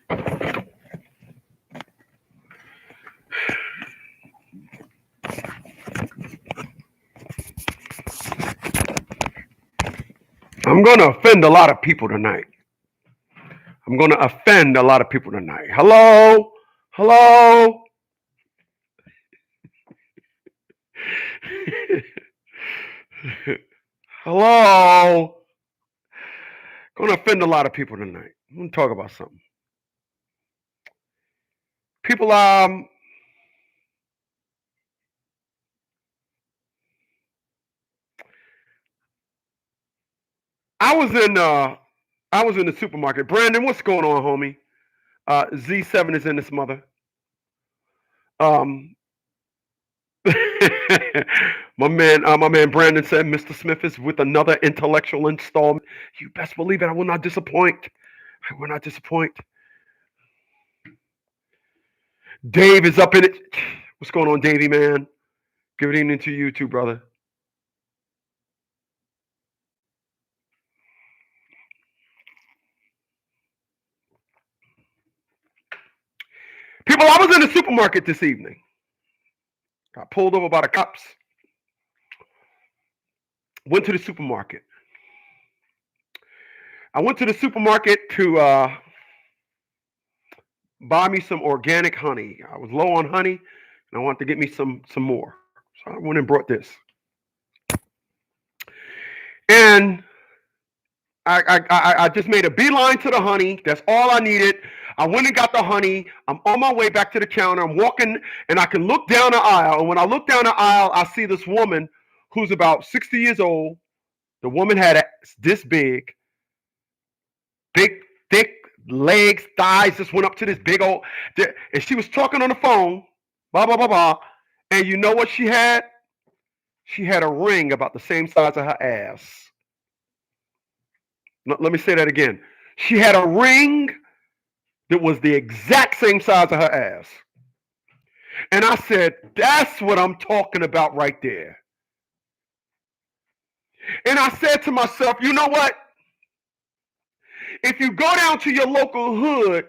I'm going to offend a lot of people tonight. I'm going to offend a lot of people tonight. Hello? Hello? Hello? Going to offend a lot of people tonight. I'm going to talk about something. People, I was in the supermarket. Brandon, what's going on, homie? Z7 is in this mother. Um, my man Brandon said Mr. Smith is with another intellectual installment. You best believe it. I will not disappoint. I will not disappoint. Dave is up in it. What's going on, Davey, man? Good evening to you too, brother. People, I was in the supermarket this evening. Got pulled over by the cops. Went to the supermarket. I went to the supermarket to buy me some organic honey. I was low on honey, and I wanted to get me some more. So I went and brought this. And I just made a beeline to the honey. That's all I needed. I went and got the honey. I'm on my way back to the counter. I'm walking, and I can look down the aisle. And when I look down the aisle, I see this woman who's about 60 years old. The woman had this big, thick legs, thighs just went up to this big old, and she was talking on the phone, blah, blah, blah, blah. And you know what she had? She had a ring about the same size of her ass. Let me say that again. She had a ring that was the exact same size of her ass. And I said, that's what I'm talking about right there. And I said to myself, you know what? If you go down to your local hood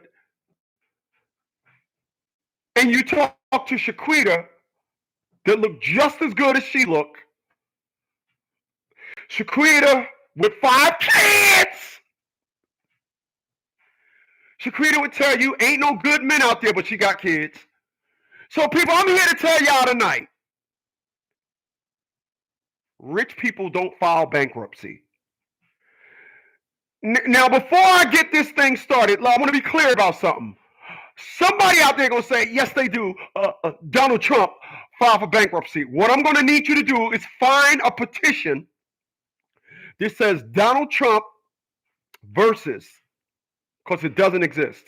and you talk to Shaquita that look just as good as she look, Shaquita with 5 kids, Shaquita would tell you ain't no good men out there, but she got kids. So people, I'm here to tell y'all tonight, rich people don't file bankruptcy. Now, before I get this thing started, I want to be clear about something. Somebody out there going to say, yes, they do. Donald Trump filed for bankruptcy. What I'm going to need you to do is find a petition that says Donald Trump versus, because it doesn't exist.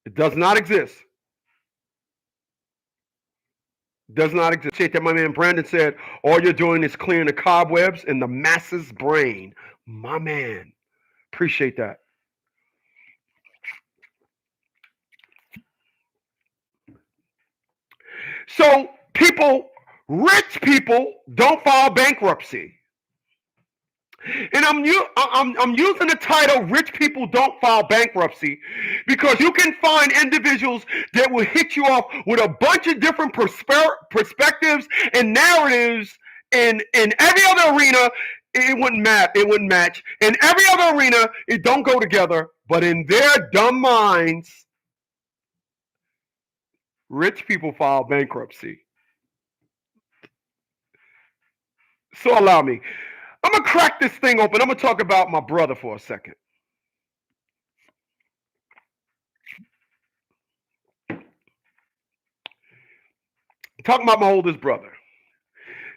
It does not exist. Does not exist. That my man Brandon said, all you're doing is clearing the cobwebs in the masses' brain. My man. Appreciate that. So rich people don't file bankruptcy. And I'm using the title "Rich People Don't File Bankruptcy" because you can find individuals that will hit you off with a bunch of different perspectives and narratives in every other arena. It wouldn't match. In every other arena, it don't go together. But in their dumb minds, rich people file bankruptcy. So allow me. I'm going to crack this thing open. I'm going to talk about my brother for a second. Talking about my oldest brother.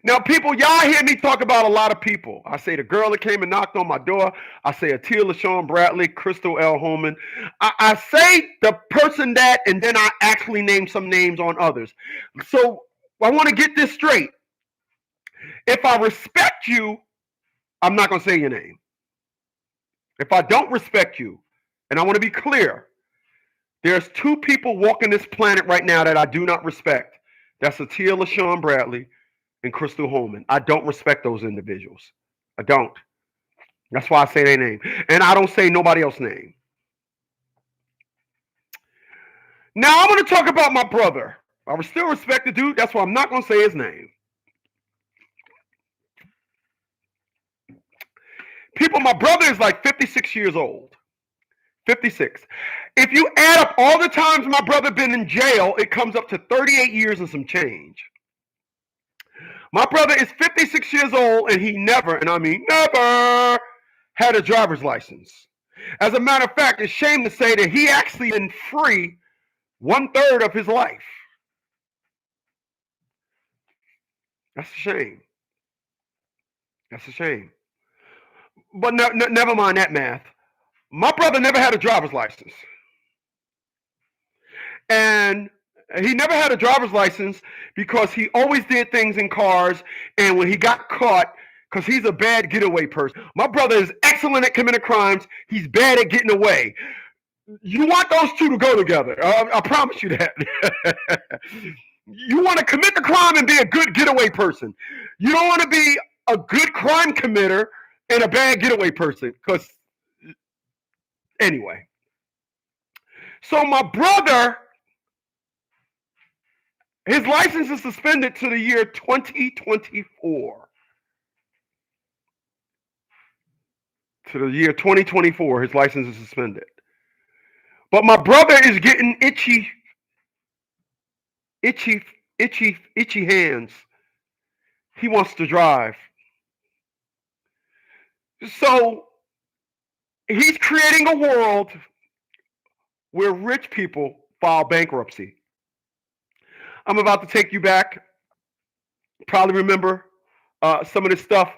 Now, people, y'all hear me talk about a lot of people. I say the girl that came and knocked on my door. I say Atia LaShawn Bradley, Crystal L. Holman. I say the person that, and then I actually name some names on others. So I want to get this straight. If I respect you, I'm not going to say your name. If I don't respect you, and I want to be clear, there's 2 people walking this planet right now that I do not respect. That's Atia LaShawn Bradley and Crystal Holman. I don't respect those individuals. I don't. That's why I say their name. And I don't say nobody else's name. Now I'm going to talk about my brother. I would still respect the dude. That's why I'm not going to say his name. People, my brother is like 56 years old. 56. If you add up all the times my brother been in jail, it comes up to 38 years and some change. My brother is 56 years old and he never, and I mean never, had a driver's license. As a matter of fact, it's a shame to say that he actually been free 1/3 of his life. That's a shame. That's a shame. But never mind that math. My brother never had a driver's license. And he never had a driver's license because he always did things in cars. And when he got caught, because he's a bad getaway person. My brother is excellent at committing crimes. He's bad at getting away. You want those two to go together. I promise you that. You want to commit the crime and be a good getaway person. You don't want to be a good crime committer and a bad getaway person. Because, anyway. So my brother, his license is suspended to the year 2024. To the year 2024, his license is suspended. But my brother is getting itchy hands. He wants to drive. So he's creating a world where rich people file bankruptcy. I'm about to take you back. Probably remember some of this stuff.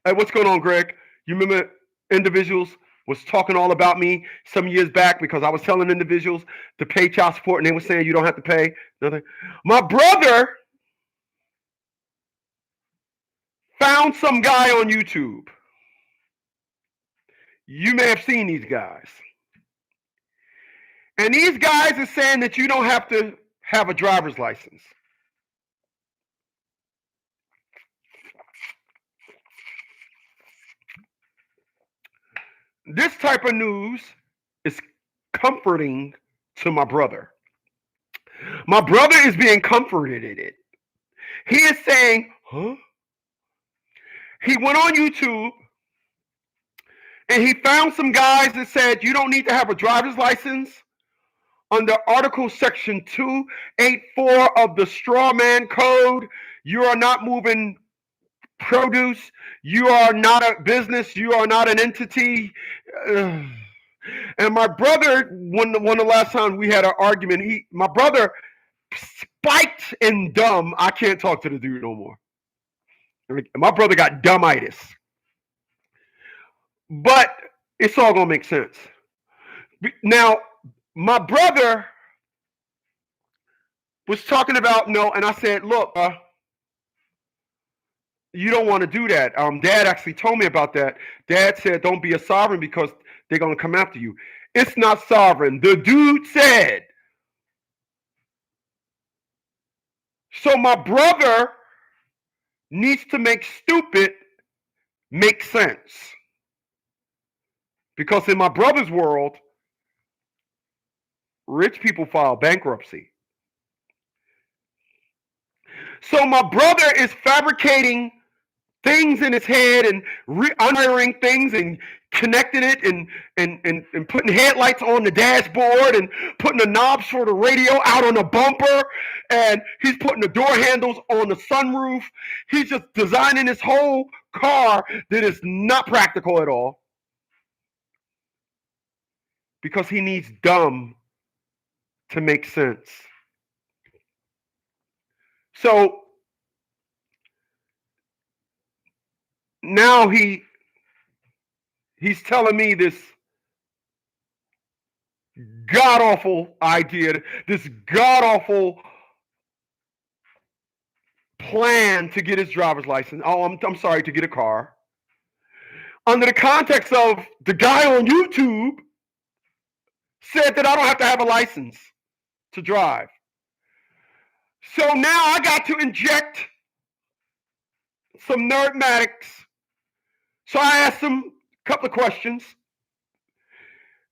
Hey, what's going on, Greg? You remember individuals was talking all about me some years back because I was telling individuals to pay child support and they were saying you don't have to pay nothing. My brother found some guy on YouTube. You may have seen these guys. And these guys are saying that you don't have to have a driver's license. This type of news is comforting to my brother. My brother is being comforted in it. He is saying, huh? He went on YouTube and he found some guys that said you don't need to have a driver's license under Article Section 284 of the Straw Man Code. You are not moving produce. You are not a business. You are not an entity. And my brother, one of the last time we had an argument, my brother spiked and dumb. I can't talk to the dude no more. My brother got dumbitis. But it's all going to make sense. Now, my brother was talking about, no, and I said, look, you don't want to do that. Dad actually told me about that. Dad said, don't be a sovereign because they're going to come after you. It's not sovereign. The dude said. So my brother needs to make stupid make sense. Because in my brother's world, rich people file bankruptcy. So my brother is fabricating things in his head and unwiring things and connecting it and putting headlights on the dashboard and putting the knobs for the radio out on the bumper, and he's putting the door handles on the sunroof. He's just designing this whole car that is not practical at all because he needs dumb to make sense. So now he's telling me this god-awful idea, this god-awful plan to get his driver's license. Oh, I'm sorry, to get a car. Under the context of the guy on YouTube said that I don't have to have a license to drive. So now I got to inject some nerdmatics. So I asked him a couple of questions.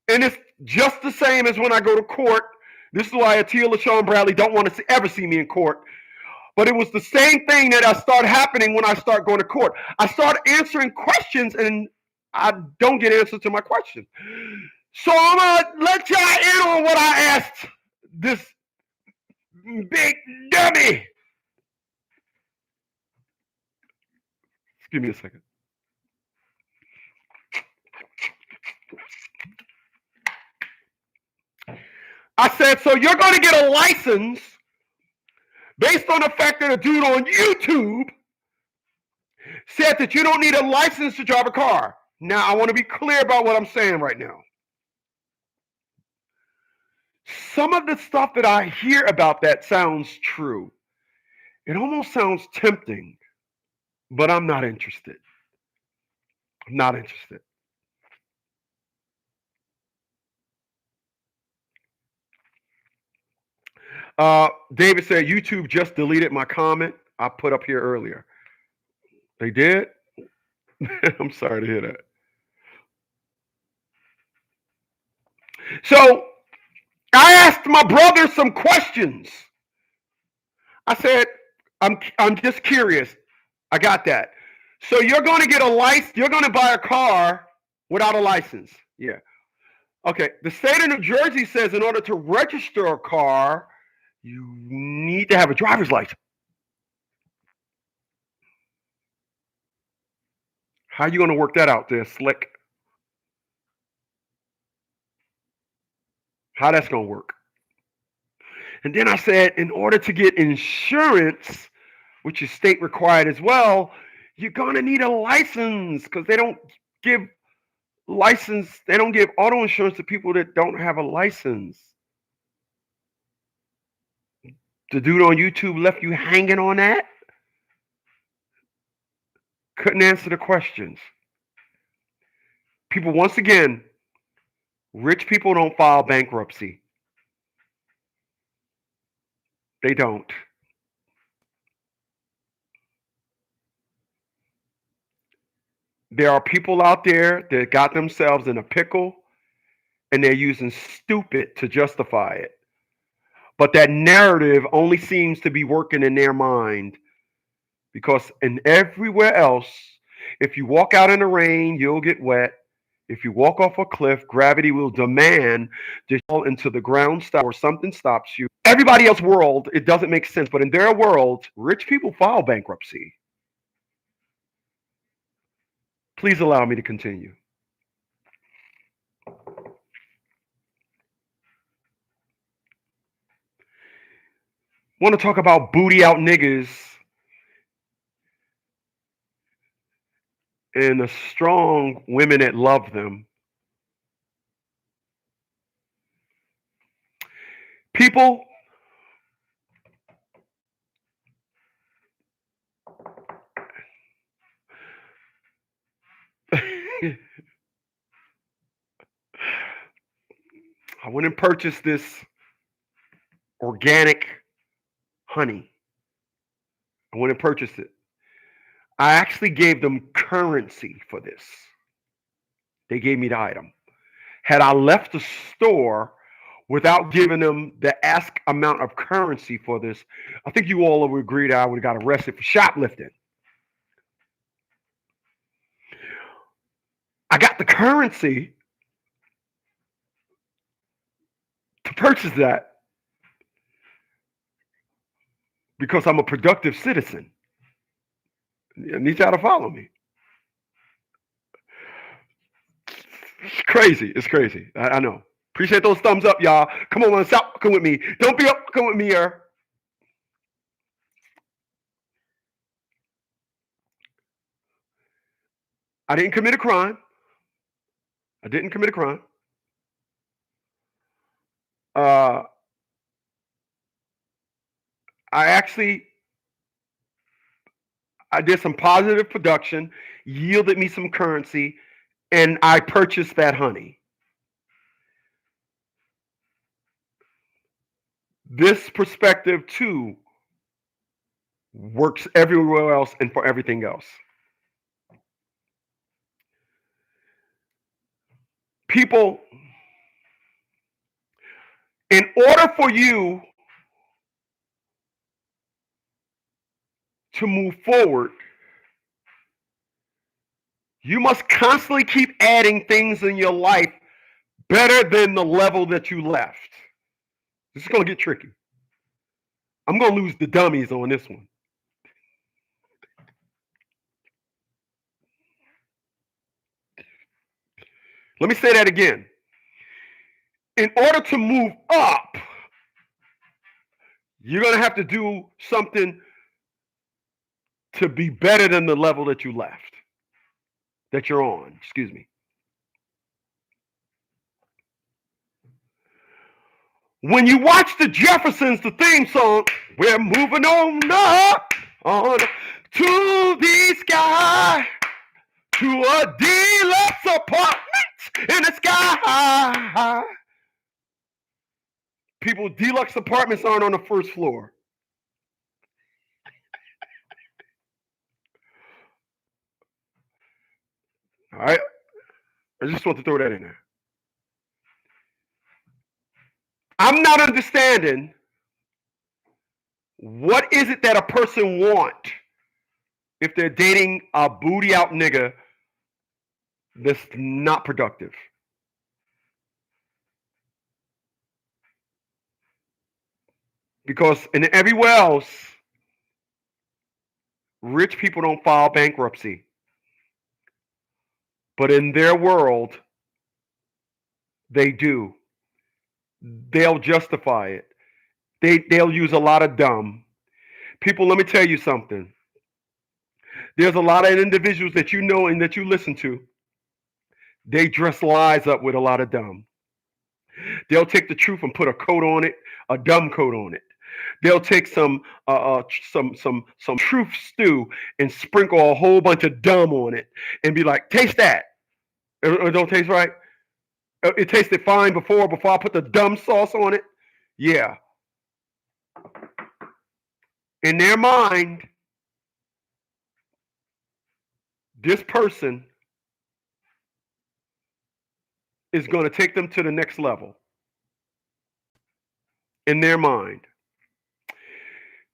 And it's just the same as when I go to court This is why Atia LaShawn Bradley don't want to ever see me in court. But it was the same thing that started happening when I start going to court. I start answering questions and I don't get answers to my questions. So I'm gonna let y'all in on what I asked this big dummy. Give me a second. I said, so you're going to get a license based on the fact that a dude on YouTube said that you don't need a license to drive a car. Now, I want to be clear about what I'm saying right now. Some of the stuff that I hear about that sounds true. It almost sounds tempting, but I'm not interested. I'm not interested. David said, YouTube just deleted my comment I put up here earlier. They did? I'm sorry to hear that. So I asked my brother some questions. I said, I'm just curious. I got that. So you're going to get a license. You're going to buy a car without a license. Yeah. Okay. The state of New Jersey says in order to register a car, you need to have a driver's license. How are you going to work that out there, Slick? How that's going to work? And then I said, in order to get insurance, which is state required as well, you're going to need a license because they don't give auto insurance to people that don't have a license. The dude on YouTube left you hanging on that? Couldn't answer the questions. People, once again, rich people don't file bankruptcy. They don't. There are people out there that got themselves in a pickle and they're using stupid to justify it. But that narrative only seems to be working in their mind because in everywhere else, if you walk out in the rain, you'll get wet. If you walk off a cliff, gravity will demand to fall into the ground stop or something stops you. Everybody else's world, it doesn't make sense. But in their world, rich people file bankruptcy. Please allow me to continue. Want to talk about booty out niggas and the strong women that love them. People, I went and purchased this organic honey. I went and purchased it. I actually gave them currency for this. They gave me the item. Had I left the store without giving them the ask amount of currency for this, I think you all would agree that I would have got arrested for shoplifting. I got the currency to purchase that because I'm a productive citizen. I need y'all to follow me. It's crazy. It's crazy. I know. Appreciate those thumbs up, y'all. Come on, stop fucking with me. Don't be up fucking with me here. I didn't commit a crime. I didn't commit a crime. I did some positive production, yielded me some currency, and I purchased that honey. This perspective too works everywhere else and for everything else. People, In order for you to move forward, you must constantly keep adding things in your life better than the level that you left. This is going to get tricky. I'm going to lose the dummies on this one. Let me say that again. In order to move up, you're going to have to do something to be better than the level that you left, that you're on. Excuse me. When you watch the Jeffersons, the theme song, we're moving on up, on to the sky, to a deluxe apartment in the sky. People, deluxe apartments aren't on the first floor. All right? I just want to throw that in there. I'm not understanding what is it that a person want if they're dating a booty out nigga that's not productive. Because in everywhere else, rich people don't file bankruptcy. But in their world, they do. They'll justify it. They'll use a lot of dumb. People, let me tell you something. There's a lot of individuals that you know and that you listen to. They dress lies up with a lot of dumb. They'll take the truth and put a coat on it, a dumb coat on it. They'll take some truth stew and sprinkle a whole bunch of dumb on it and be like, taste that. It don't taste right. It tasted fine before I put the dumb sauce on it. Yeah. In their mind, this person is going to take them to the next level. In their mind.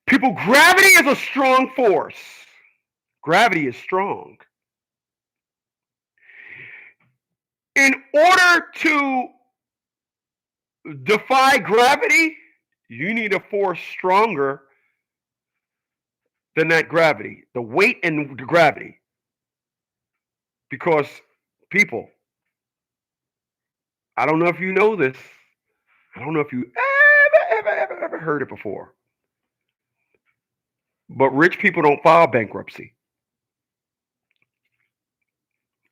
People, gravity is a strong force. Gravity is strong. In order to defy gravity, you need a force stronger than that gravity, the weight and the gravity. Because people, I don't know if you know this. I don't know if you ever heard it before. But rich people don't file bankruptcy.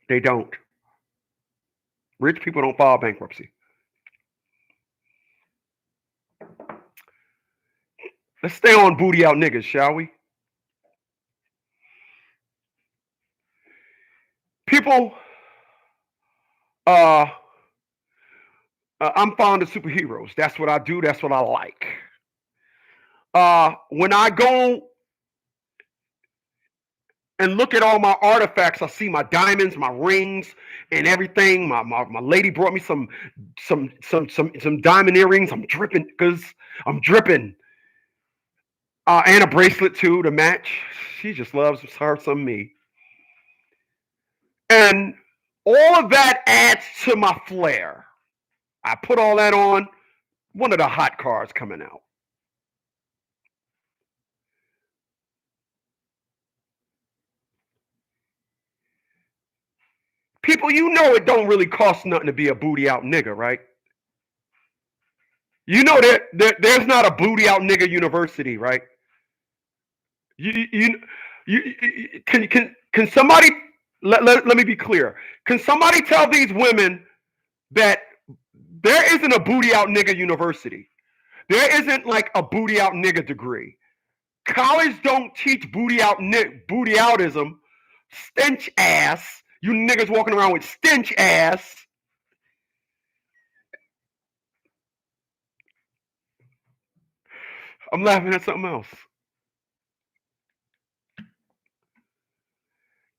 They don't. Rich people don't file bankruptcy. Let's stay on booty out niggas, shall we? People, I'm fond of superheroes. That's what I do. That's what I like. When I go and look at all my artifacts, I see my diamonds, my rings, and everything. My lady brought me some diamond earrings. I'm dripping because I'm dripping. And a bracelet too to match. She just loves her some me. And all of that adds to my flair. I put all that on. One of the hot cars coming out. People, you know it don't really cost nothing to be a booty out nigga, right? You know that there's not a booty out nigga university, right? You can somebody let me be clear. Can somebody tell these women that there isn't a booty out nigga university? There isn't like a booty out nigga degree. College don't teach booty outism, stench ass. You niggas walking around with stench ass. I'm laughing at something else.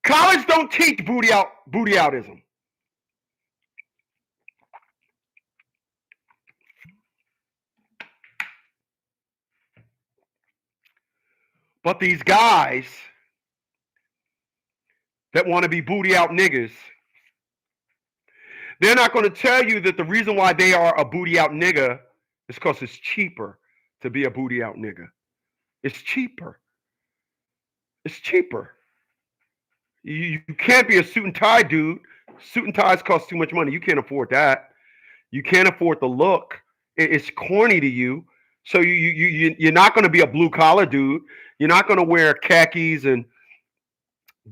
College don't teach booty outism. But these guys that want to be booty out niggas, they're not going to tell you that the reason why they are a booty out nigga is because it's cheaper to be a booty out nigga. It's cheaper. It's cheaper. You can't be a suit and tie dude. Suit and ties cost too much money. You can't afford that. You can't afford the look. It's corny to you. So you're not going to be a blue collar dude. You're not going to wear khakis and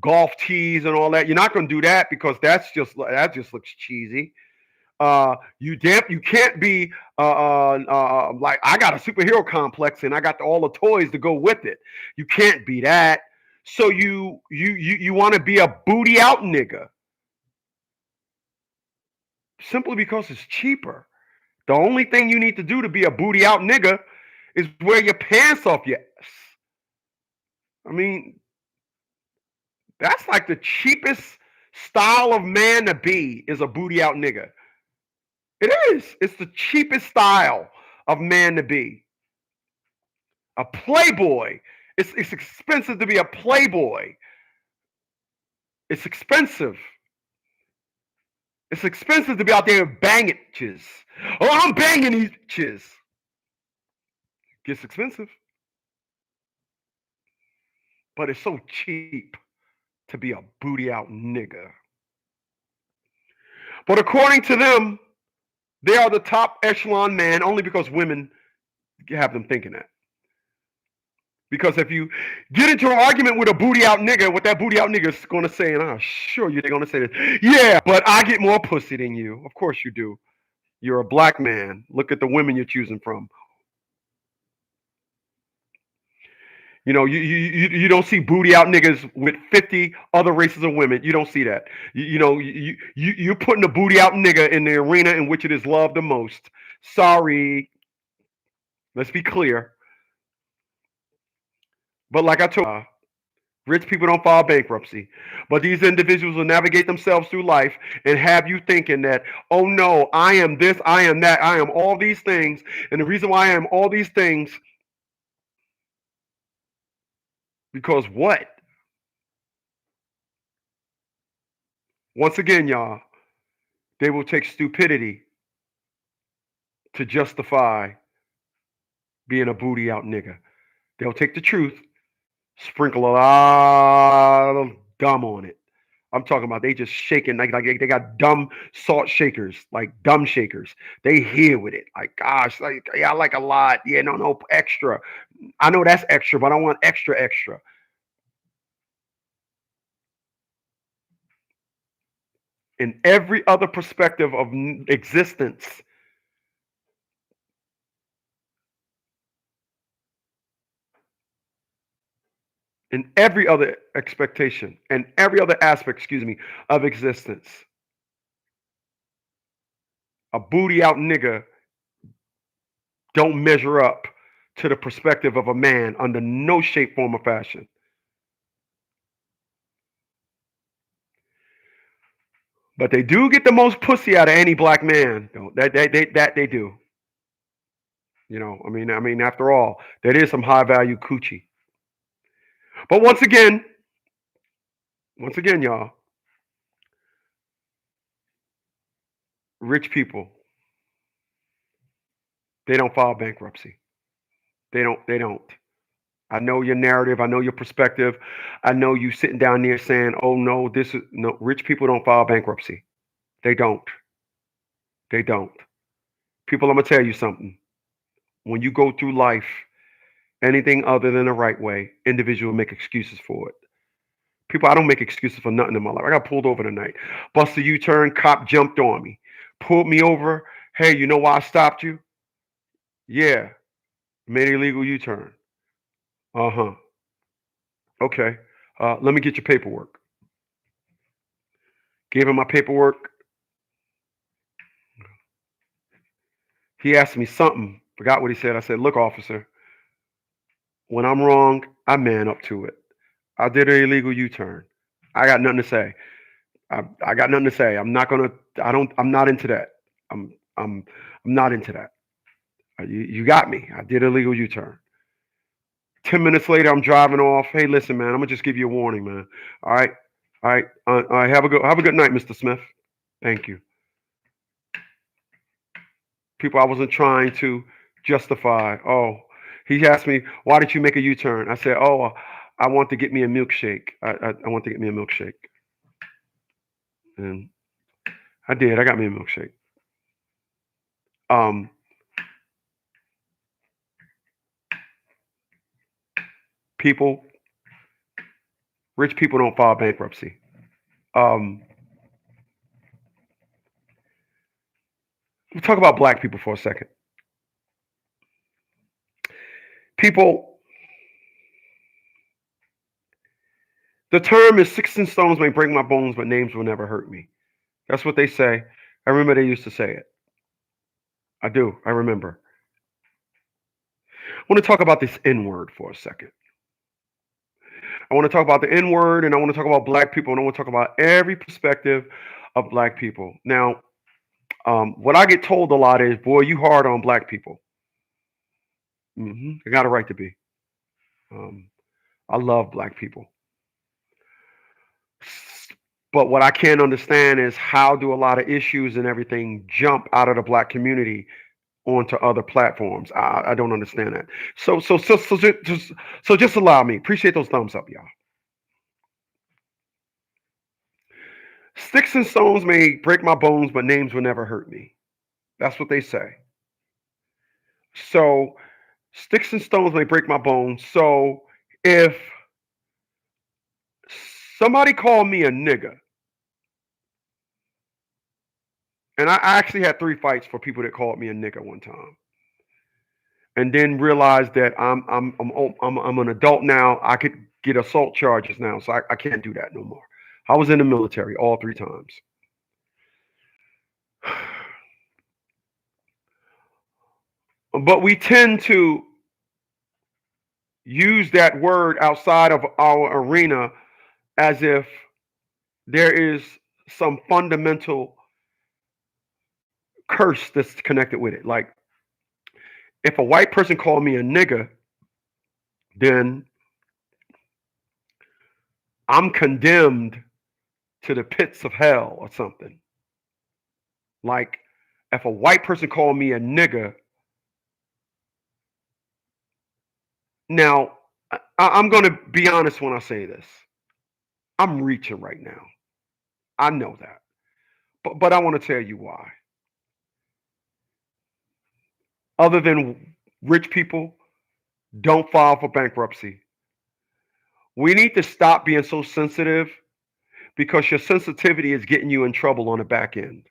golf tees and all that. You're not going to do that because that just looks cheesy. You can't be like I got a superhero complex and I got all the toys to go with it. You can't be that. So you want to be a booty out nigga simply because it's cheaper. The only thing you need to do to be a booty out nigga is wear your pants off your ass. I mean, that's like the cheapest style of man to be is a booty out nigga. It is. It's the cheapest style of man to be. A playboy. It's expensive to be a playboy. It's expensive. It's expensive to be out there banging chicks. Oh, I'm banging these chicks. Gets expensive. But it's so cheap to be a booty out nigga. But according to them, they are the top echelon man only because women have them thinking that. Because if you get into an argument with a booty out nigga, what that booty out nigga is going to say, and I'm sure you're going to say this, yeah, but I get more pussy than you. Of course you do. You're a black man. Look at the women you're choosing from. You know, you don't see booty out niggas with 50 other races of women. You don't see that. You're putting a booty out nigga in the arena in which it is loved the most. Sorry. Let's be clear. But like I told you, rich people don't file bankruptcy. But these individuals will navigate themselves through life and have you thinking that, oh no, I am this, I am that, I am all these things. And the reason why I am all these things, because what? Once again, y'all, they will take stupidity to justify being a booty out nigga. They'll take the truth, sprinkle a lot of gum on it. I'm talking about they just shaking like they got dumb salt shakers, like dumb shakers. They here with it. Like, gosh, like yeah, I like a lot. Yeah, no, extra. I know that's extra, but I want extra. In every other perspective of existence, in every other expectation and every other aspect, of existence, a booty out nigga don't measure up to the perspective of a man under no shape, form, or fashion. But they do get the most pussy out of any black man. That they do. You know, I mean, after all, that is some high value coochie. But once again, y'all, rich people, they don't file bankruptcy. They don't. I know your narrative. I know your perspective. I know you sitting down there saying, oh no, rich people don't file bankruptcy. They don't. People, I'm going to tell you something. When you go through life, anything other than the right way, individuals make excuses for it. People, I don't make excuses for nothing in my life. I got pulled over tonight. Bust a U-turn, cop jumped on me. Pulled me over. Hey, you know why I stopped you? Yeah. Made an illegal U-turn. Uh-huh. Okay. Let me get your paperwork. Gave him my paperwork. He asked me something. Forgot what he said. I said, look, officer, when I'm wrong, I man up to it. I did an illegal U-turn. I got nothing to say. I got nothing to say. I'm not into that. I'm not into that. You got me. I did a legal U-turn. 10 minutes later, I'm driving off. Hey, listen, man, I'm gonna just give you a warning, man. All right, all right, all right. Have a good night, Mr. Smith. Thank you. People, I wasn't trying to justify. Oh, he asked me, why did you make a U-turn? I said, oh, I want to get me a milkshake. I want to get me a milkshake, and I did. I got me a milkshake. Um, people, rich people don't file bankruptcy. Um, we'll talk about black people for a second. People, the term is sticks and stones may break my bones, but names will never hurt me. That's what they say. I remember they used to say it. I do. I remember. I want to talk about this N word for a second. I want to talk about the N word, and I want to talk about black people, and I want to talk about every perspective of black people. Now, what I get told a lot is, boy, you hard on black people. I got a right to be. I love black people. But what I can't understand is how do a lot of issues and everything jump out of the black community onto other platforms. I don't understand that. So just allow me. Appreciate those thumbs up, y'all. Sticks and stones may break my bones, but names will never hurt me. That's what they say. So sticks and stones may break my bones. So if somebody called me a nigga, and I actually had 3 fights for people that called me a nigga one time, and then realized that I'm an adult now. I could get assault charges now, so I can't do that no more. I was in the military all 3 times. But we tend to use that word outside of our arena as if there is some fundamental curse that's connected with it. Like, if a white person called me a nigga, then I'm condemned to the pits of hell or something. Like, if a white person called me a nigga, now I'm going to be honest when I say this. I'm reaching right now. I know that. But I want to tell you why. Other than rich people don't file for bankruptcy, we need to stop being so sensitive because your sensitivity is getting you in trouble on the back end.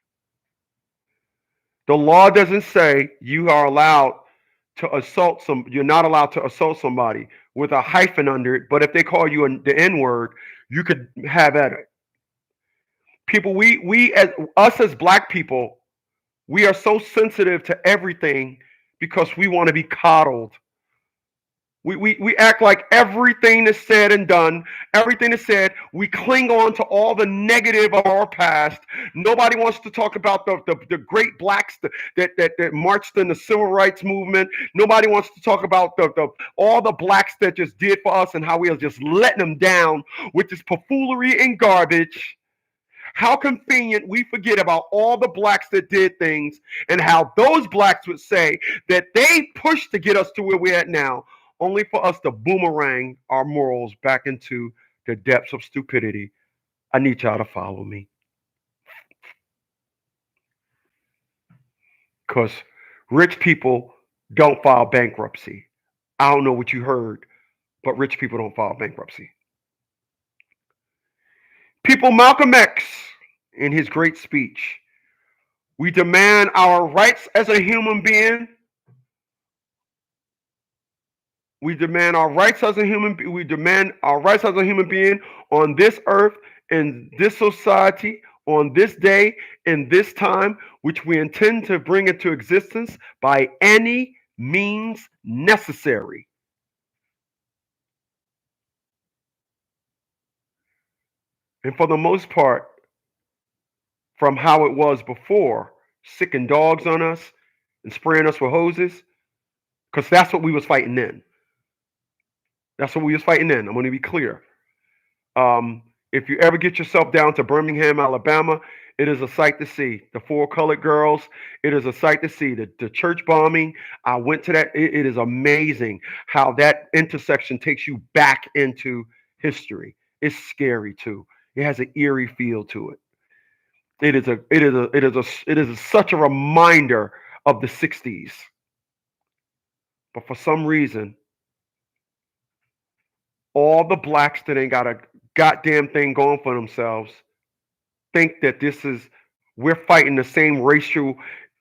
The law doesn't say you are allowed to assault you're not allowed to assault somebody with a hyphen under it, but if they call you the N word, you could have at it. People, we as us as black people, we are so sensitive to everything because we want to be coddled. We act like everything is said and done, everything is said. We cling on to all the negative of our past. Nobody wants to talk about the great blacks that marched in the civil rights movement. Nobody wants to talk about all the blacks that just did for us and how we are just letting them down with this buffoonery and garbage. How convenient we forget about all the blacks that did things and how those blacks would say that they pushed to get us to where we're at now, only for us to boomerang our morals back into the depths of stupidity. I need y'all to follow me. Because rich people don't file bankruptcy. I don't know what you heard, but rich people don't file bankruptcy. People, Malcolm X, in his great speech, we demand our rights as a human being. We demand our rights as a human. We demand our rights as a human being on this earth, in this society, on this day, in this time, which we intend to bring into existence by any means necessary. And for the most part, from how it was before, sicking dogs on us and spraying us with hoses, because that's what we was fighting then. That's what we was fighting then. I'm going to be clear. If you ever get yourself down to Birmingham, Alabama, it is a sight to see. The four colored girls, it is a sight to see. The church bombing, I went to that. It is amazing how that intersection takes you back into history. It's scary too. It has an eerie feel to it. It is such a reminder of the 60s. But for some reason, all the blacks that ain't got a goddamn thing going for themselves think that we're fighting the same racial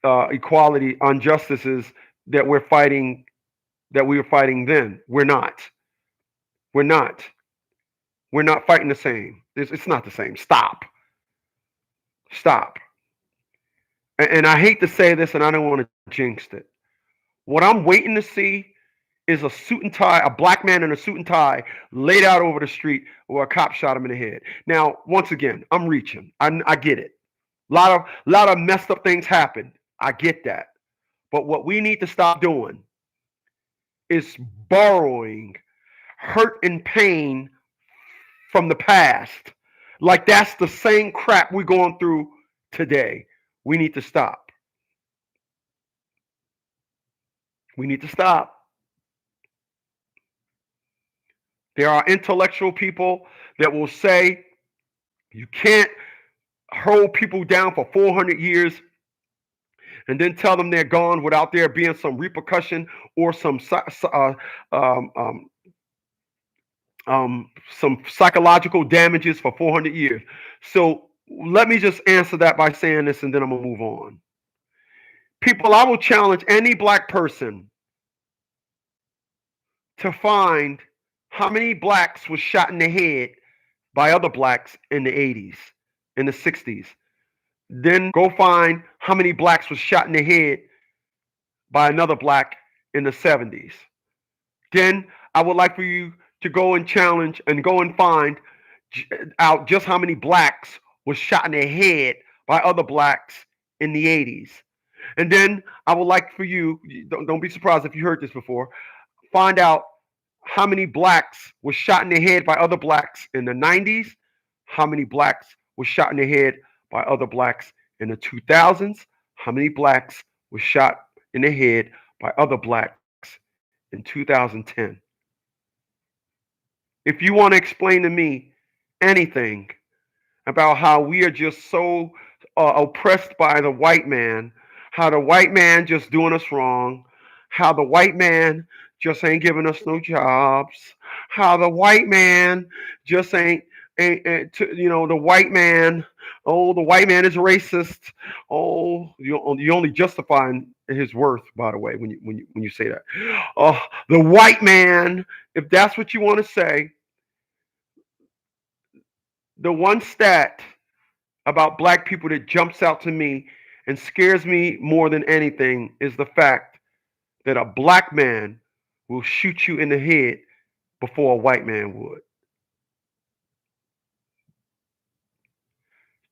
equality injustices that we were fighting then. We're not. We're not. We're not fighting the same. It's not the same. Stop. Stop. And I hate to say this, and I don't want to jinx it. What I'm waiting to see is a suit and tie, a black man in a suit and tie laid out over the street where a cop shot him in the head. Now, once again, I'm reaching. I get it. A lot of messed up things happen. I get that. But what we need to stop doing is borrowing hurt and pain from the past. Like that's the same crap we're going through today. We need to stop. We need to stop. There are intellectual people that will say you can't hold people down for 400 years and then tell them they're gone without there being some repercussion or some psychological damages for 400 years. So let me just answer that by saying this, and then I'm going to move on. People, I will challenge any black person to find how many blacks was shot in the head by other blacks in the 80s, in the 60s. Then go find how many blacks was shot in the head by another black in the 70s. Then I would like for you to go and challenge and go and find out just how many blacks was shot in the head by other blacks in the 80s. And then I would like for you, don't be surprised if you heard this before, find out how many blacks was shot in the head by other blacks in the 90s, how many blacks was shot in the head by other blacks in the 2000s, how many blacks was shot in the head by other blacks in 2010. If you want to explain to me anything about how we are just so oppressed by the white man, how the white man just doing us wrong, how the white man just ain't giving us no jobs, how the white man just the white man, oh, the white man is racist. Oh, you only justifying his worth, by the way, when you say that. Oh, the white man, if that's what you want to say, the one stat about black people that jumps out to me and scares me more than anything is the fact that a black man will shoot you in the head before a white man would.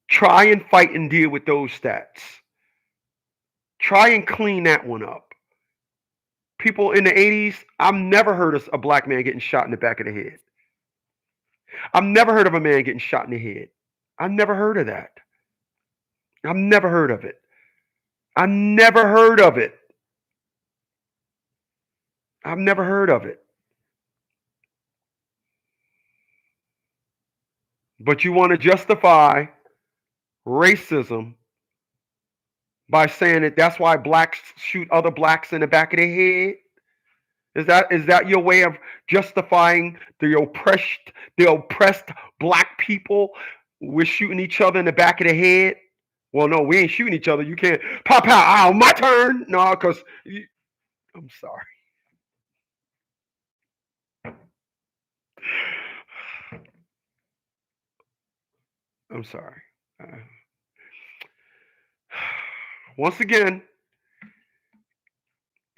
Try and fight and deal with those stats. Try and clean that one up. People in the 80s, I've never heard of a black man getting shot in the back of the head. I've never heard of a man getting shot in the head. I've never heard of that. I've never heard of it. I never heard of it. I've never heard of it. But you want to justify racism by saying that that's why blacks shoot other blacks in the back of the head? Is that your way of justifying the oppressed black people? We're shooting each other in the back of the head. Well, no, we ain't shooting each other. You can't pop out. Oh, my turn. No, because I'm sorry. I'm sorry. Once again,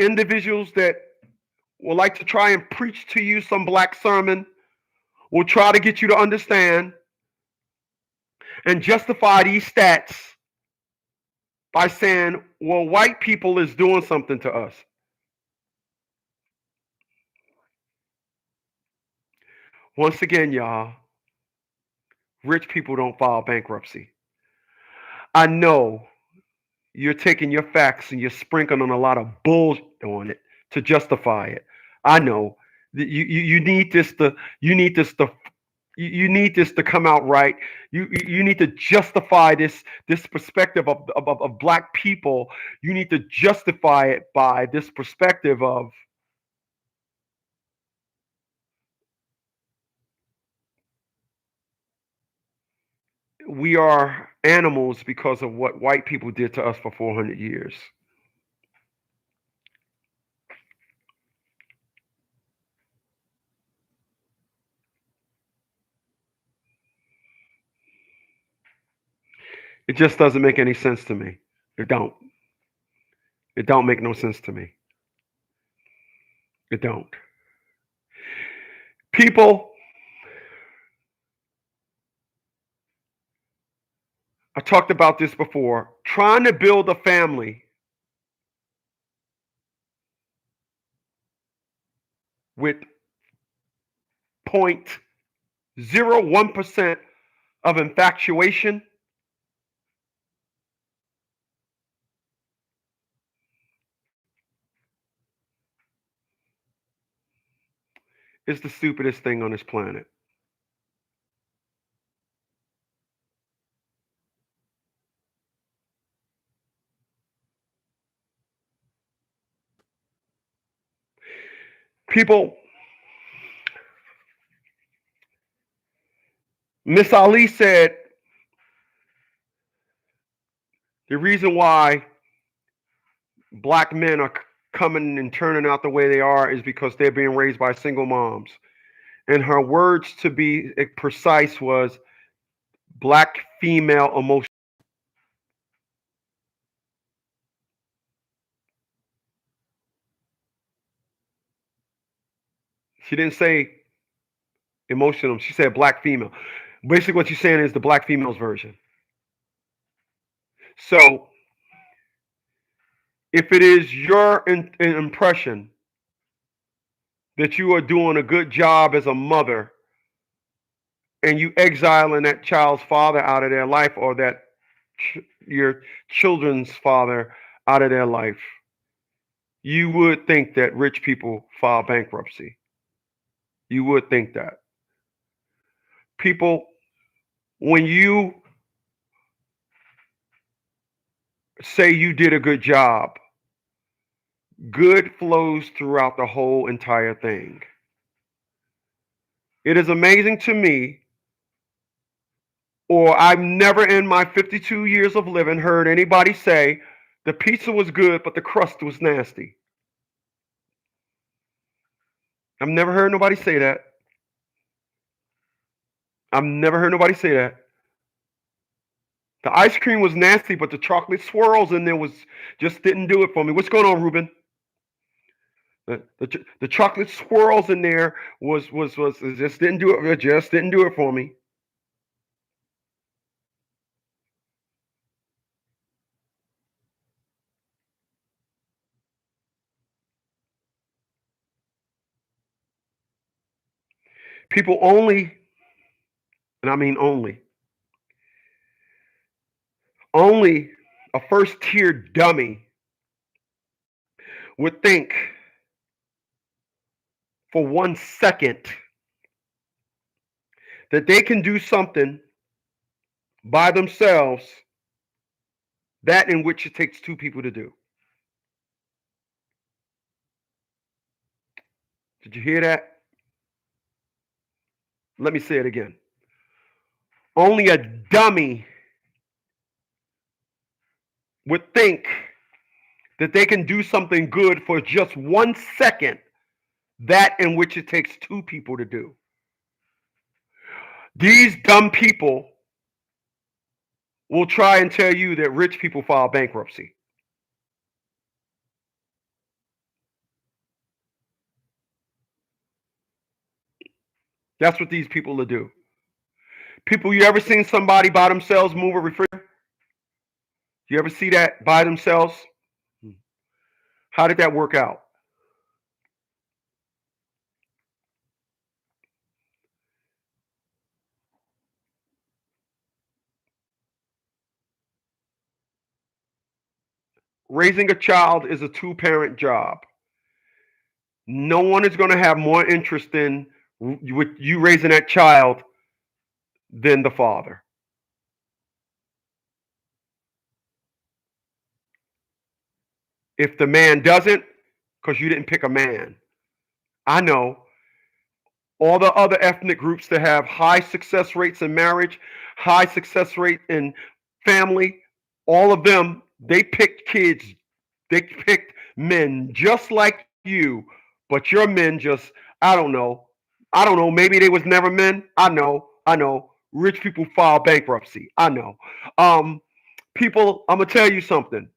individuals that will like to try and preach to you some black sermon will try to get you to understand and justify these stats by saying, well, white people is doing something to us. Once again, y'all, rich people don't file bankruptcy. I know you're taking your facts and you're sprinkling on a lot of bullshit on it to justify it. I know that you need this to you need this to come out right. You need to justify this perspective of black people. You need to justify it by this perspective of we are animals because of what white people did to us for 400 years. It just doesn't make any sense to me. It don't. It don't make no sense to me. It don't. People, I talked about this before, trying to build a family with 0.01% of infatuation is the stupidest thing on this planet. People, Miss Ali said the reason why black men are coming and turning out the way they are is because they're being raised by single moms. And her words, to be precise, was black female emotion. She didn't say emotional. She said black female. Basically, what she's saying is the black female's version. So, if it is your impression that you are doing a good job as a mother and you exiling that child's father out of their life or that your children's father out of their life, you would think that rich people file bankruptcy. You would think that. People, when you say you did a good job, good flows throughout the whole entire thing. It is amazing to me, or I've never in my 52 years of living heard anybody say the pizza was good, but the crust was nasty. I've never heard nobody say that. I've never heard nobody say that. The ice cream was nasty, but the chocolate swirls in there was just didn't do it for me. What's going on, Ruben? The chocolate swirls in there was just didn't do it. It just didn't do it for me. People only, and I mean only a first tier dummy would think for 1 second that they can do something by themselves that in which it takes two people to do. Did you hear that? Let me say it again. Only a dummy would think that they can do something good for just 1 second that in which it takes two people to do. These dumb people will try and tell you that rich people file bankruptcy. That's what these people will do. People, you ever seen somebody by themselves move a refrigerator? You ever see that by themselves? How did that work out? out? raising a child is a two-parent job. No one is going to have more interest in with you raising that child than the father. If the man doesn't, because you didn't pick a man. I know all the other ethnic groups that have high success rates in marriage, high success rate in family, all of them, they picked kids, they picked men just like you, but your men just, I don't know. I don't know. Maybe they was never men. I know. Rich people file bankruptcy. I know. People, I'm gonna tell you something.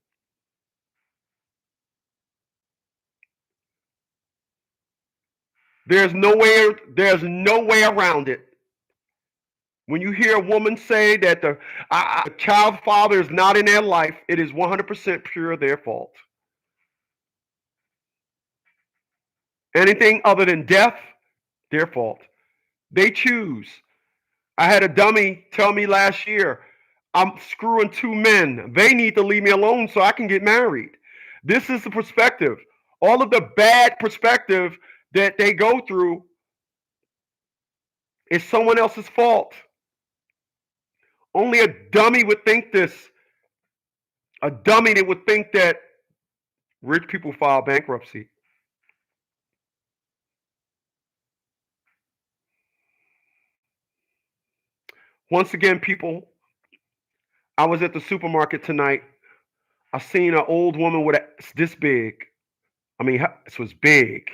There's no way around it. When you hear a woman say that the child father is not in their life, it is 100% pure their fault. Anything other than death, their fault. They choose. I had a dummy tell me last year, I'm screwing two men. They need to leave me alone so I can get married. This is the perspective. All of the bad perspective that they go through is someone else's fault. Only a dummy would think this. A dummy that would think that rich people file bankruptcy. Once again, people, I was at the supermarket tonight. I seen an old woman with this big. I mean, this was big.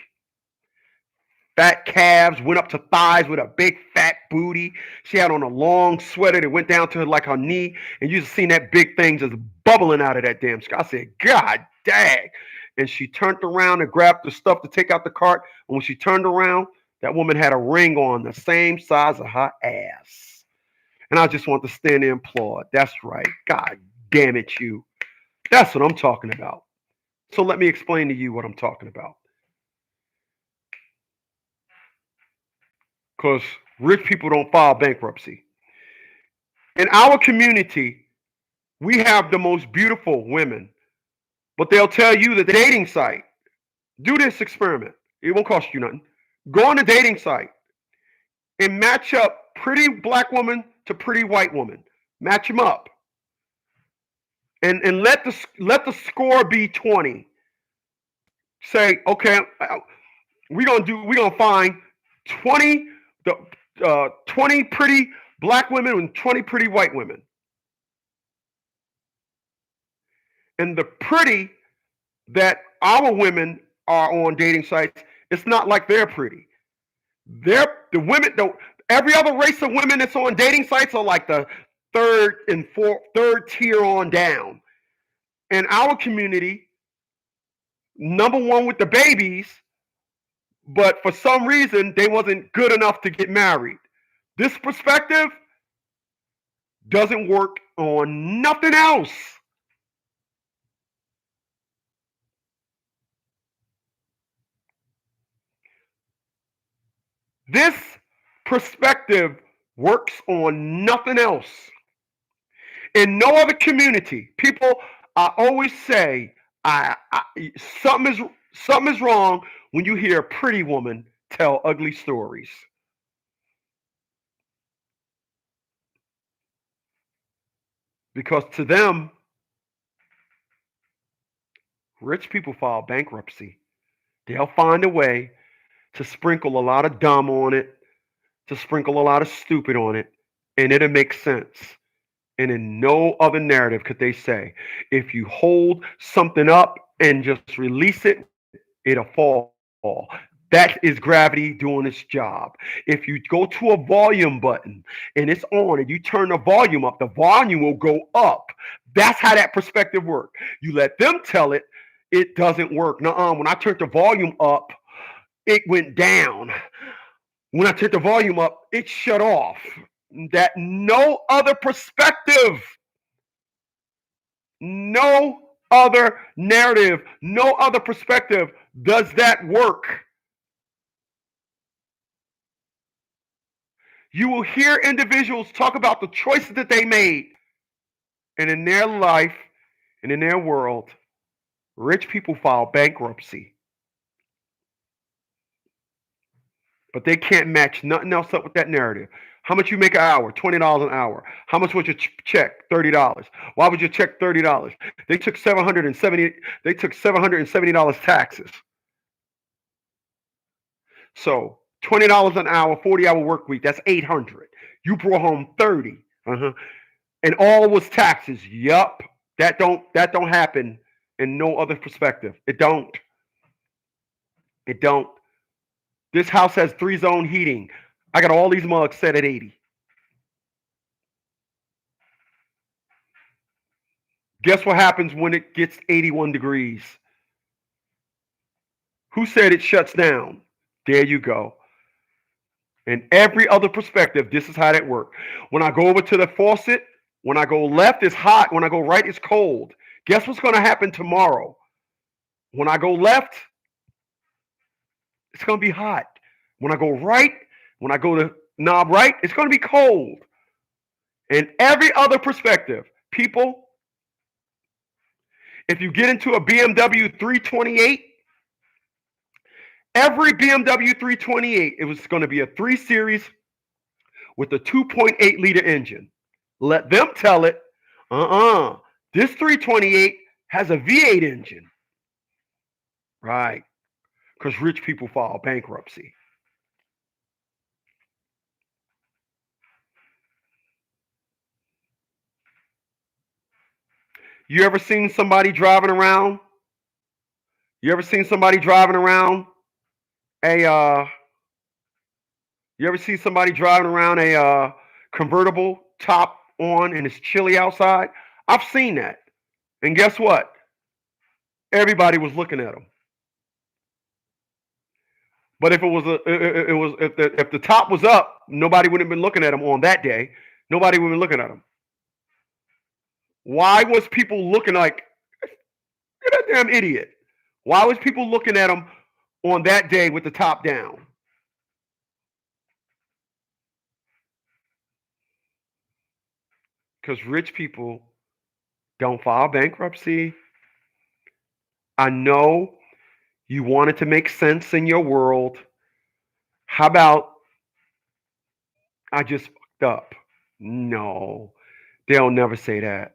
Fat calves went up to thighs with a big fat booty. She had on a long sweater that went down to like her knee, and you just seen that big thing just bubbling out of that damn sky. I said, God dang. And she turned around and grabbed the stuff to take out the cart. And when she turned around, that woman had a ring on the same size of her ass. And I just want to stand there and applaud. That's right. God damn it, you. That's what I'm talking about. So let me explain to you what I'm talking about. Because rich people don't file bankruptcy. In our community, we have the most beautiful women, but they'll tell you that the dating site, do this experiment. It won't cost you nothing. Go on the dating site and match up pretty black woman to pretty white woman. Match them up. And let the score be 20. Say, okay, we're gonna find 20 20 pretty black women and 20 pretty white women. And the pretty that our women are on dating sites, it's not like they're pretty. They're the women. Every other race of women that's on dating sites are like the third tier on down. In our community, number one with the babies, but for some reason they wasn't good enough to get married. This perspective doesn't work on nothing else. This perspective works on nothing else. In no other community, people, I always say, something is wrong when you hear a pretty woman tell ugly stories. Because to them, rich people file bankruptcy. They'll find a way to sprinkle a lot of dumb on it, to sprinkle a lot of stupid on it, and it'll make sense. And in no other narrative could they say, if you hold something up and just release it, it'll fall. That is gravity doing its job. If you go to a volume button and it's on and you turn the volume up, the volume will go up. That's how that perspective works. You let them tell it, it doesn't work. Nuh-uh. When I turned the volume up, it went down. When I turned the volume up, it shut off. That no other perspective, no other narrative, no other perspective does that work. You will hear individuals talk about the choices that they made and in their life and in their world. Rich people file bankruptcy, but they can't match nothing else up with that narrative. How much you make an hour? $20 an hour. How much was your check? $30. Why would your check $30? They took $770. They took $770 taxes. So $20 an hour, 40-hour work week. That's $800. You brought home 30. And all was taxes. Yup. That don't happen in no other perspective. It don't. It don't. This house has 3-zone heating. I got all these mugs set at 80. Guess what happens when it gets 81 degrees? Who said it shuts down? There you go. In every other perspective, this is how that works. When I go over to the faucet, when I go left, it's hot. When I go right, it's cold. Guess what's going to happen tomorrow? When I go left, it's going to be hot. When I go right, when I go to knob right, it's going to be cold. In every other perspective, people, if you get into a BMW 328, every BMW 328, it was going to be a 3 Series with a 2.8 liter engine. Let them tell it, this 328 has a V8 engine. Right. Because rich people file bankruptcy. You ever seen somebody driving around? You ever seen somebody driving around a convertible top on and it's chilly outside? I've seen that. And guess what? Everybody was looking at them. But if if the top was up, nobody would have been looking at them on that day. Nobody would have been looking at them. Why was people looking like, you're that damn idiot? Why was people looking at them on that day with the top down? Because rich people don't file bankruptcy. I know you wanted to make sense in your world. How about I just fucked up? No, they'll never say that.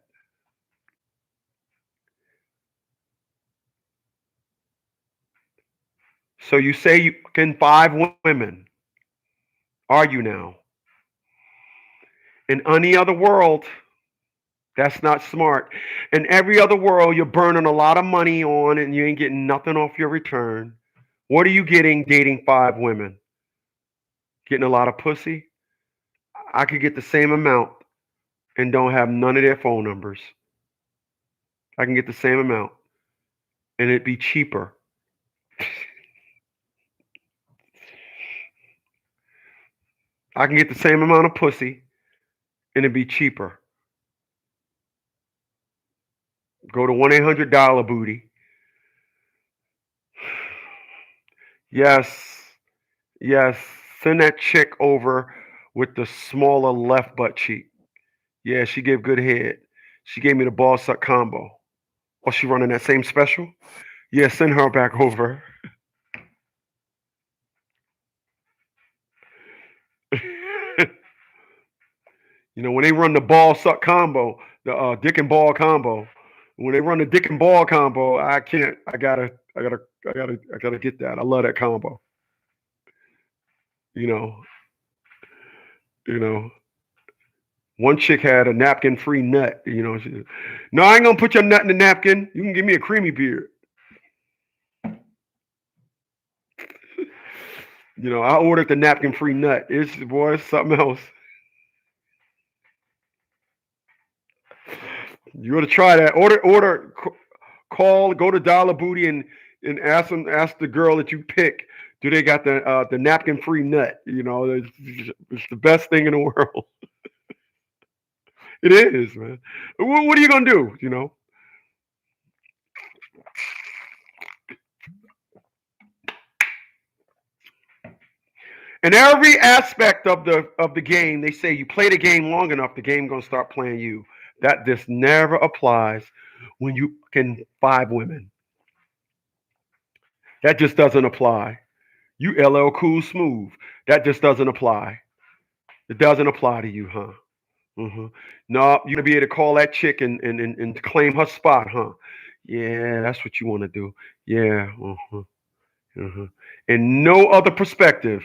So you say you can 5 women. Are you now? In any other world, that's not smart. In every other world, you're burning a lot of money on and you ain't getting nothing off your return. What are you getting dating 5 women? Getting a lot of pussy? I could get the same amount and don't have none of their phone numbers. I can get the same amount and it'd be cheaper. I can get the same amount of pussy and it'd be cheaper. Go to 1-800 booty. Yes. Send that chick over with the smaller left butt cheek. Yeah, she gave good head. She gave me the ball suck combo. Oh, she running that same special? Yeah, send her back over. When they run the ball suck combo, the dick and ball combo. When they run the dick and ball combo, I can't. I gotta get that. I love that combo. You know. One chick had a napkin-free nut. She said, no, I ain't gonna put your nut in the napkin. You can give me a creamy beard. I ordered the napkin-free nut. It's something else. You ought to try that. Call, go to Dollar Booty and ask the girl that you pick. Do they got the napkin-free nut? It's the best thing in the world. It is, man. What are you gonna do? In every aspect of the game, they say you play the game long enough, the game gonna start playing you. That this never applies when you can 5 women. That just doesn't apply. You LL Cool Smooth. That just doesn't apply. It doesn't apply to you, huh? hmm No, you're gonna be able to call that chick and claim her spot, huh? Yeah, that's what you want to do. Yeah. Uh And no other perspective.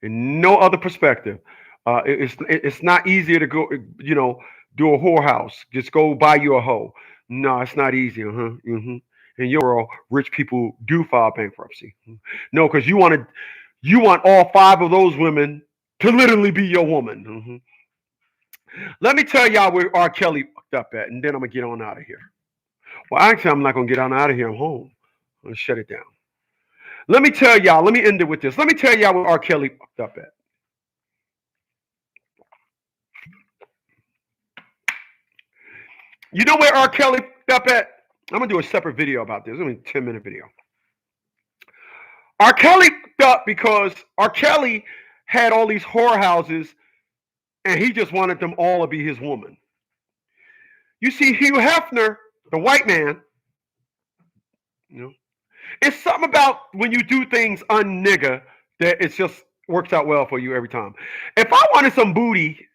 In no other perspective. It's not easier to go, do a whorehouse. Just go buy you a hoe. No, it's not easy. In your world, rich people do file bankruptcy. No, because you want all five of those women to literally be your woman. Let me tell y'all where R. Kelly fucked up at, and then I'm gonna get on out of here. Well, actually, I'm not gonna get on out of here. I'm home. I'm gonna shut it down. Let me tell y'all. Let me end it with this. Let me tell y'all where R. Kelly fucked up at. You know where R. Kelly fucked up at? I'm gonna do a separate video about this. I mean, 10-minute video. R. Kelly fucked up because R. Kelly had all these whorehouses, and he just wanted them all to be his woman. You see, Hugh Hefner, the white man, you know, it's something about when you do things un-nigga that it just works out well for you every time. If I wanted some booty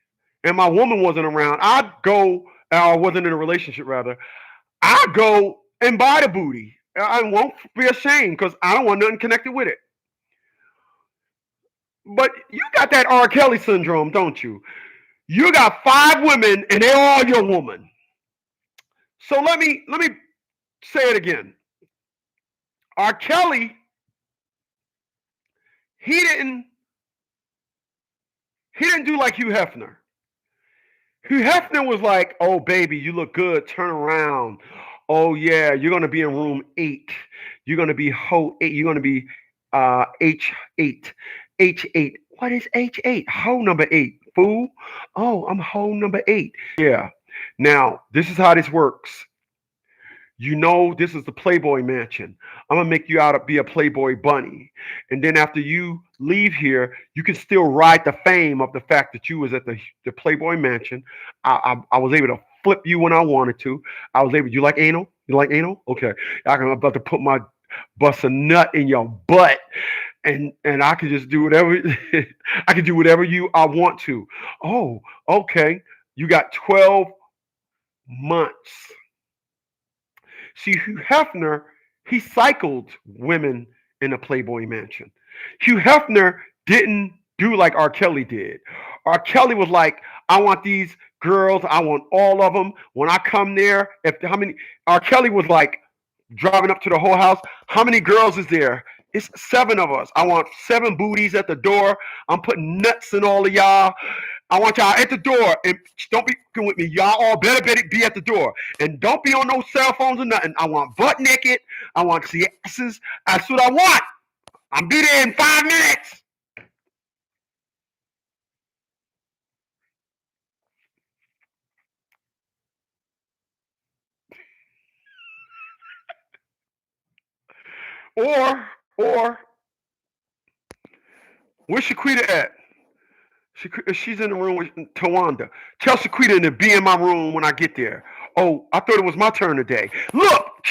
and my woman wasn't around, I'd go, or wasn't in a relationship rather, I'd go and buy the booty. I won't be ashamed because I don't want nothing connected with it. But you got that R. Kelly syndrome, don't you? You got five women and they're all your woman. So let me say it again. R. Kelly, he didn't do like Hugh Hefner. Hugh Hefner was like, "Oh baby, you look good. Turn around. Oh yeah, you're gonna be in room 8. You're gonna be ho 8. You're gonna be H8. H8. What is H8? Ho number 8. Fool. Oh, I'm ho number 8. Yeah. Now this is how this works. You know, this is the Playboy Mansion. I'm gonna make you out to be a Playboy bunny, and then after you leave here, you can still ride the fame of the fact that you was at the Playboy Mansion. I was able to flip you when I wanted to. I was able. You like anal? You like anal? Okay. I'm about to put my bust a nut in your butt, and I can just do whatever. I can do whatever I want to. Oh, okay. You got 12 months. See, Hugh Hefner, he cycled women in a Playboy Mansion. Hugh Hefner didn't do like R. Kelly did. R. Kelly was like, I want these girls, I want all of them. When I come there, R. Kelly was like driving up to the whole house. How many girls is there? It's 7 of us. I want 7 booties at the door. I'm putting nuts in all of y'all. I want y'all at the door, and don't be fucking with me. Y'all all better be at the door, and don't be on no cell phones or nothing. I want butt naked. I want to see asses. That's what I want. I'm be there in 5 minutes. Or where's Shaquita at? She's in the room with Tawanda. Tell Shaquita to be in my room when I get there. Oh, I thought it was my turn today. Look,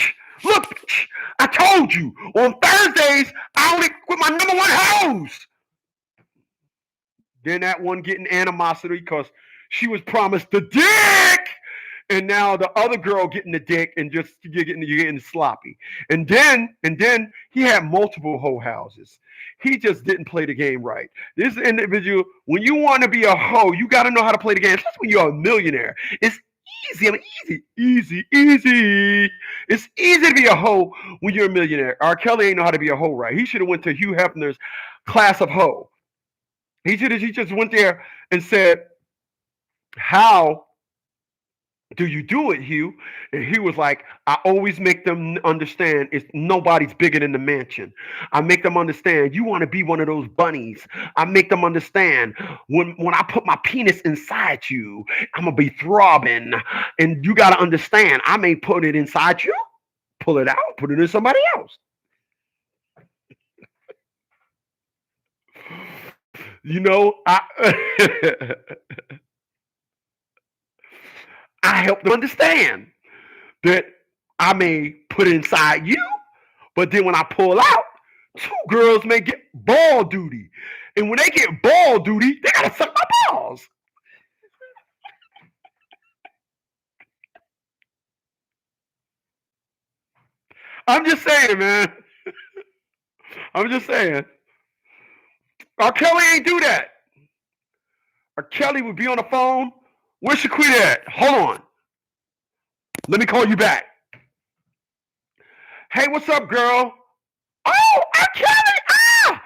I told you on Thursdays I only with my number one hoes. Then that one getting animosity because she was promised the dick, and now the other girl getting the dick and just you're getting sloppy. And then he had multiple hoe houses. He just didn't play the game right. This individual, when you want to be a hoe, you got to know how to play the game. Especially when you're a millionaire. It's easy. I mean, easy. It's easy to be a hoe when you're a millionaire. R. Kelly ain't know how to be a hoe right. He should have went to Hugh Hefner's class of hoe. He just went there and said, "How do you do it, Hugh?" And he was like, "I always make them understand it's nobody's bigger than the mansion. I make them understand you want to be one of those bunnies. I make them understand when I put my penis inside you, I'm gonna be throbbing, and you gotta understand I may put it inside you, pull it out, put it in somebody else." You know, I help them understand that I may put it inside you, But then when I pull out, 2 girls may get ball duty. And when they get ball duty, they gotta suck my balls. I'm just saying, man. I'm just saying. R. Kelly ain't do that. R. Kelly would be on the phone. Where's Shaquita at? Hold on. Let me call you back. Hey, what's up, girl? Oh, R. Kelly. Ah!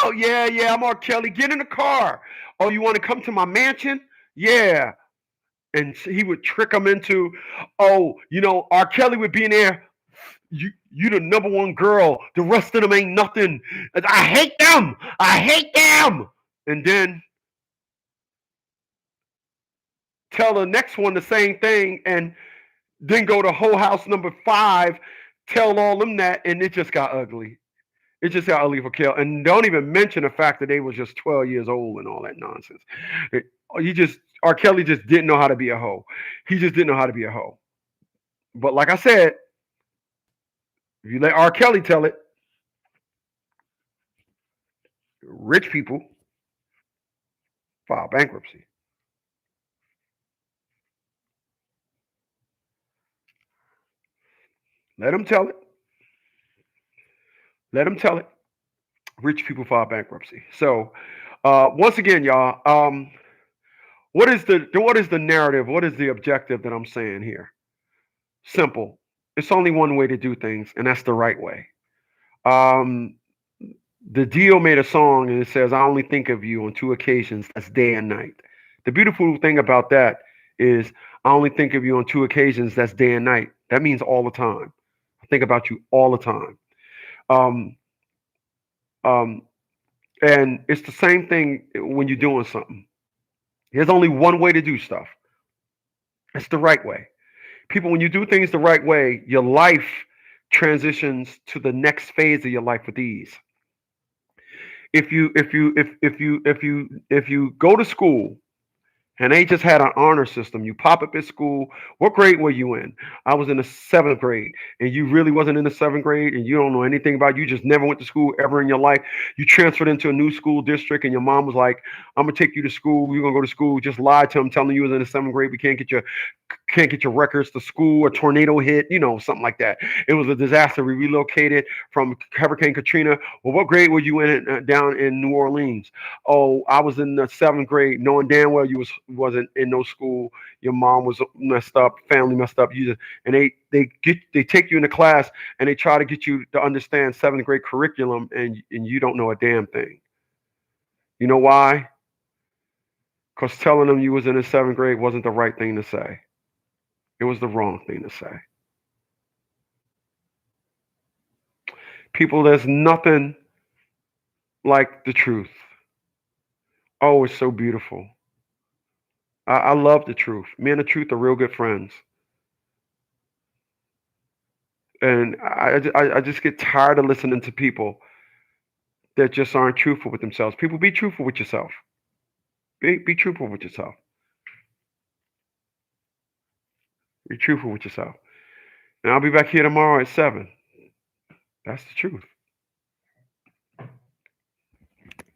Oh, yeah, I'm R. Kelly. Get in the car. Oh, you want to come to my mansion? Yeah. And he would trick them into, oh, R. Kelly would be in there. You the number one girl. The rest of them ain't nothing. I hate them. I hate them. And then tell the next one the same thing, and then go to whole house number 5, tell all them that, and it just got ugly. It just got ugly for Kelly. And don't even mention the fact that they was just 12 years old and all that nonsense. R. Kelly just didn't know how to be a hoe. He just didn't know how to be a hoe. But like I said, if you let R. Kelly tell it, rich people file bankruptcy. Let them tell it. Let them tell it. Rich people file bankruptcy. So, once again, y'all, what is the narrative? What is the objective that I'm saying here? Simple. It's only one way to do things, and that's the right way. The Dio made a song, and it says, "I only think of you on 2 occasions. That's day and night." The beautiful thing about that is, I only think of you on 2 occasions. That's day and night. That means all the time. I think about you all the time. Um, um, and it's the same thing when you're doing something. There's only one way to do stuff. It's the right way. People, when you do things the right way, your life transitions to the next phase of your life with ease. If you go to school and they just had an honor system. You pop up at school. What grade were you in? I was in the 7th grade. And you really wasn't in the 7th grade, and you don't know anything about it. You just never went to school ever in your life. You transferred into a new school district, and your mom was like, "I'm gonna take you to school. You're gonna go to school." Just lied to them, telling you was in the 7th grade. We can't get your records to school. A tornado hit, something like that. It was a disaster. We relocated from Hurricane Katrina. Well, what grade were you in down in New Orleans? Oh, I was in the 7th grade, knowing damn well you wasn't in no school. Your mom was messed up, family messed up. And they take you into class, and they try to get you to understand 7th grade curriculum, and you don't know a damn thing. You know why? Because telling them you was in the 7th grade wasn't the right thing to say. It was the wrong thing to say. People, there's nothing like the truth. Oh, it's so beautiful. I love the truth. Me and the truth are real good friends. And I just get tired of listening to people that just aren't truthful with themselves. People, be truthful with yourself. Be truthful with yourself. Be truthful with yourself. And I'll be back here tomorrow at 7. That's the truth.